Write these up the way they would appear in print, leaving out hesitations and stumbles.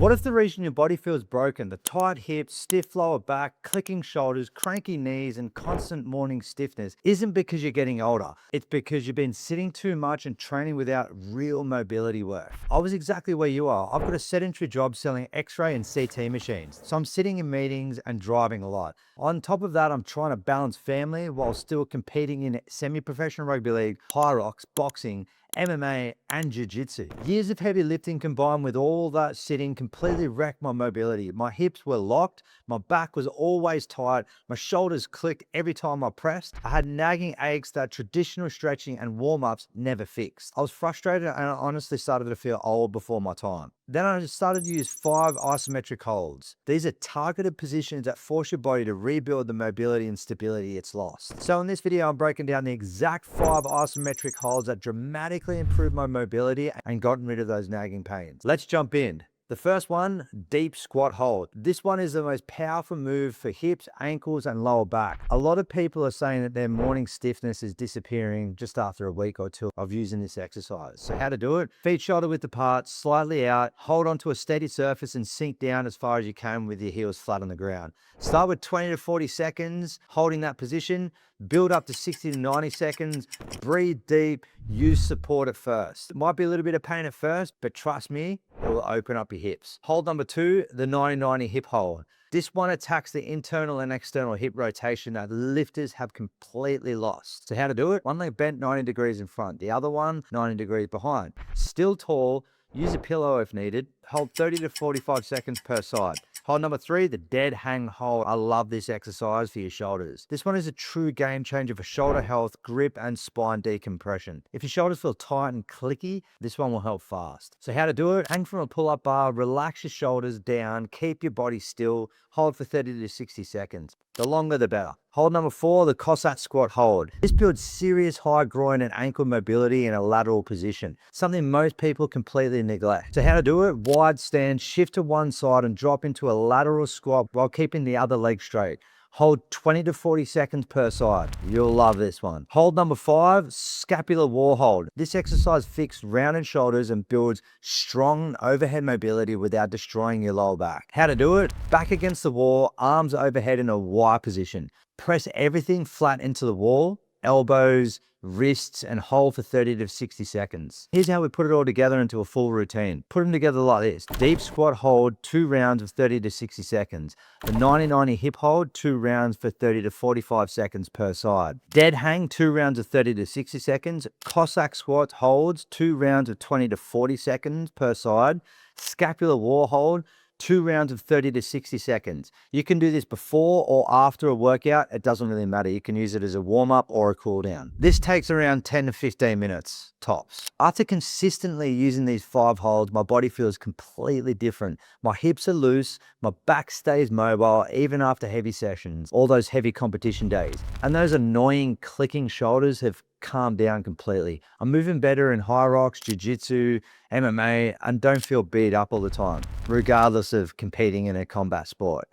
What if the reason your body feels broken, the tight hips, stiff lower back, clicking shoulders, cranky knees, and constant morning stiffness, isn't because you're getting older? It's because you've been sitting too much and training without real mobility work. I was exactly where you are. I've got a sedentary job selling X-ray and CT machines, so I'm sitting in meetings and driving a lot. On top of that, I'm trying to balance family while still competing in semi-professional rugby league, high rocks, boxing, MMA, and jiu-jitsu. Years of heavy lifting combined with all that sitting completely wrecked my mobility. My hips were locked, my back was always tight, my shoulders clicked every time I pressed. I had nagging aches that traditional stretching and warm-ups never fixed. I was frustrated and I honestly started to feel old before my time. Then I started to use 5 isometric holds. These are targeted positions that force your body to rebuild the mobility and stability it's lost. So in this video, I'm breaking down the exact 5 isometric holds that dramatically improved my mobility and gotten rid of those nagging pains. Let's jump in. The first one, deep squat hold. This one is the most powerful move for hips, ankles, and lower back. A lot of people are saying that their morning stiffness is disappearing just after a week or two of using this exercise. So how to do it? Feet shoulder width apart, slightly out, hold onto a steady surface and sink down as far as you can with your heels flat on the ground. Start with 20 to 40 seconds, holding that position, build up to 60 to 90 seconds, breathe deep, use support at first. It might be a little bit of pain at first, but trust me, it will open up your hips. Hold number 2, the 90-90 hip hold. This one attacks the internal and external hip rotation that lifters have completely lost. So how to do it? One leg bent 90 degrees in front, the other one 90 degrees behind. Still tall, use a pillow if needed. Hold 30 to 45 seconds per side. Hold number 3, the dead hang hold. I love this exercise for your shoulders. This one is a true game changer for shoulder health, grip, and spine decompression. If your shoulders feel tight and clicky, this one will help fast. So how to do it? Hang from a pull-up bar, relax your shoulders down, keep your body still, hold for 30 to 60 seconds. The longer the better. Hold number 4, the Cossack squat hold. This builds serious high groin and ankle mobility in a lateral position, something most people completely neglect. So how to do it? Wide stance, shift to one side and drop into a lateral squat while keeping the other leg straight. Hold 20 to 40 seconds per side. You'll love this one. Hold number 5, scapular wall hold. This exercise fixes rounded shoulders and builds strong overhead mobility without destroying your lower back. How to do it? Back against the wall, arms overhead in a Y position. Press everything flat into the wall, elbows, wrists, and hold for 30 to 60 seconds. Here's how we put it all together into a full routine. Put them together like this. Deep squat hold, 2 rounds of 30 to 60 seconds. The 90-90 hip hold, 2 rounds for 30 to 45 seconds per side. Dead hang, 2 rounds of 30 to 60 seconds. Cossack squat holds, 2 rounds of 20 to 40 seconds per side. Scapular wall hold, 2 rounds of 30 to 60 seconds. You can do this before or after a workout. It doesn't really matter. You can use it as a warm-up or a cool-down. This takes around 10 to 15 minutes, tops. After consistently using these 5 holds, my body feels completely different. My hips are loose, my back stays mobile, even after heavy sessions, all those heavy competition days. And those annoying clicking shoulders have calmed down completely. I'm moving better in high rocks, jiu-jitsu, MMA, and don't feel beat up all the time, regardless of competing in a combat sport.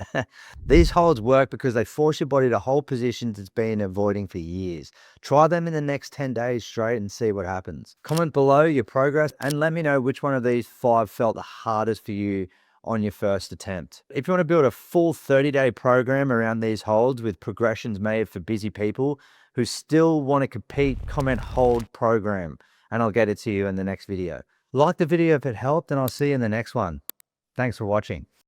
These holds work because they force your body to hold positions it's been avoiding for years. Try them in the next 10 days straight and see what happens. Comment below your progress and let me know which one of these 5 felt the hardest for you on your first attempt. If you want to build a full 30-day program around these holds with progressions made for busy people who still want to compete, comment hold program and I'll get it to you in the next video. Like the video if it helped and I'll see you in the next one. Thanks for watching.